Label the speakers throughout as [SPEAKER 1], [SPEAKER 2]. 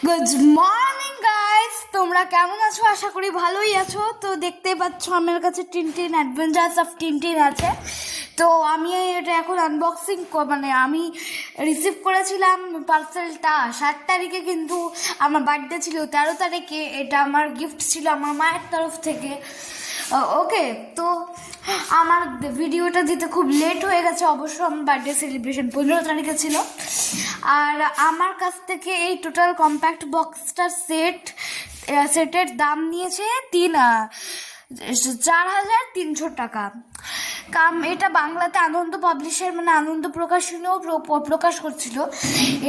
[SPEAKER 1] Good morning guys, তোমরা কেমন আছো? আশা করি ভালোই আছো। তো দেখতেই পাচ্ছ আমার কাছে টিনটিন অ্যাডভেঞ্চার্স অফ টিনটিন আছে। তো আমি এটা এখন আনবক্সিং আমি রিসিভ করেছিলাম পার্সেলটা 7 তারিখে, কিন্তু আমার বার্থডে ছিল 13 তারিখে। এটা আমার গিফট ছিল আমার মায়ের তরফ থেকে। ওকে, তো আমার ভিডিওটা দিতে খুব লেট হয়ে গেছে। অবশ্য আমার বার্থডে সেলিব্রেশন 15 তারিখে ছিল। আর আমার কাছ থেকে এই টোটাল কম্প্যাক্ট বক্সটার সেটের দাম নিয়েছে 4,300 টাকা। এটা বাংলাতে আনন্দ পাবলিশার আনন্দ প্রকাশনীও প্রকাশ করছিল।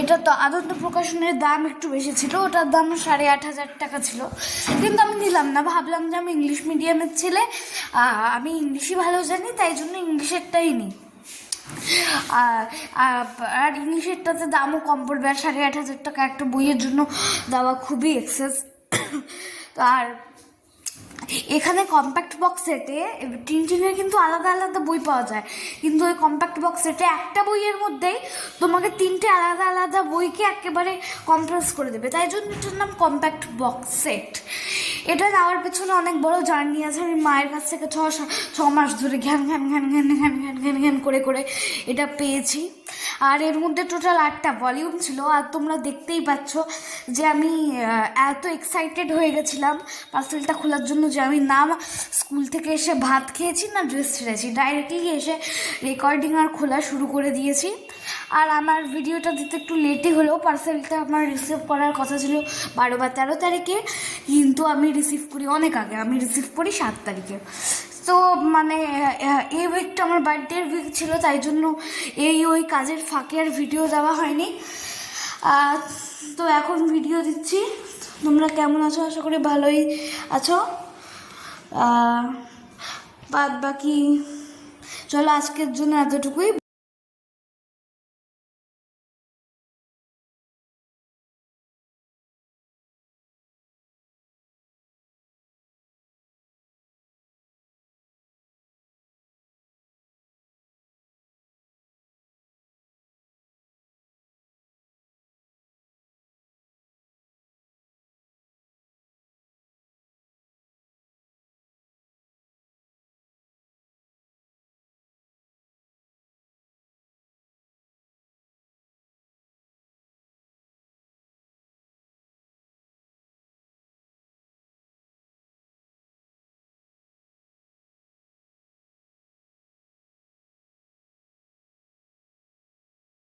[SPEAKER 1] এটা তো আনন্দ প্রকাশনের দাম একটু বেশি ছিল, ওটার দাম 8,500 টাকা ছিল। কিন্তু আমি নিলাম না, ভাবলাম যে আমি ইংলিশ মিডিয়ামের ছেলে, আমি ইংলিশই ভালো জানি, তাই জন্য ইংলিশেরটাই নিই। আর ইংলিশেরটাতে দামও কম পড়বে, আর 8,500 টাকা একটা বইয়ের জন্য দেওয়া খুবই এক্সেস। আর এখানে কম্প্যাক্ট বক্স সেটে টিনটিনের কিন্তু আলাদা আলাদা বই পাওয়া যায়, কিন্তু ওই কম্প্যাক্ট বক্স সেটে একটা বইয়ের মধ্যেই তোমাকে 3টে আলাদা আলাদা বইকে একেবারে কম্প্রেস করে দেবে, তাই জন্য এটার নাম কম্প্যাক্ট বক্স সেট। এটা নেওয়ার পেছনে অনেক বড় জার্নি আছে। আমি মায়ের কাছ থেকে ছ মাস ধরে ঘ্যান ঘ্যান ঘ্যান ঘ্যান ঘ্যান ঘ্যান ঘ্যান ঘ্যান করে করে এটা পেয়েছি। আর এর মধ্যে টোটাল 8টা ভলিউম ছিল। আর তোমরা দেখতেই পাচ্ছ যে আমি এত এক্সাইটেড হয়ে গেছিলাম পার্সেলটা খোলার জন্য, যে আমি না স্কুল থেকে এসে ভাত খেয়েছি না ড্রেস ছেড়েছি, ডাইরেক্টলি এসে রেকর্ডিং আর খোলা শুরু করে দিয়েছি। আর আমার ভিডিওটা দিতে একটু লেটই হলেও পার্সেলটা আমার রিসিভ করার কথা ছিল 12 বা 13 তারিখে, কিন্তু আমি রিসিভ করি অনেক আগে। আমি রিসিভ করি 7 তারিখে। তো এই উইকটা আমার বার্থডের উইক ছিল, তাই জন্য ওই কাজের ফাঁকে আর ভিডিও দেওয়া হয়নি। তো এখন ভিডিও দিচ্ছি। তোমরা কেমন আছো? আশা করি ভালোই আছো। বাদ বাকি চলো, আজকের জন্য এতটুকুই।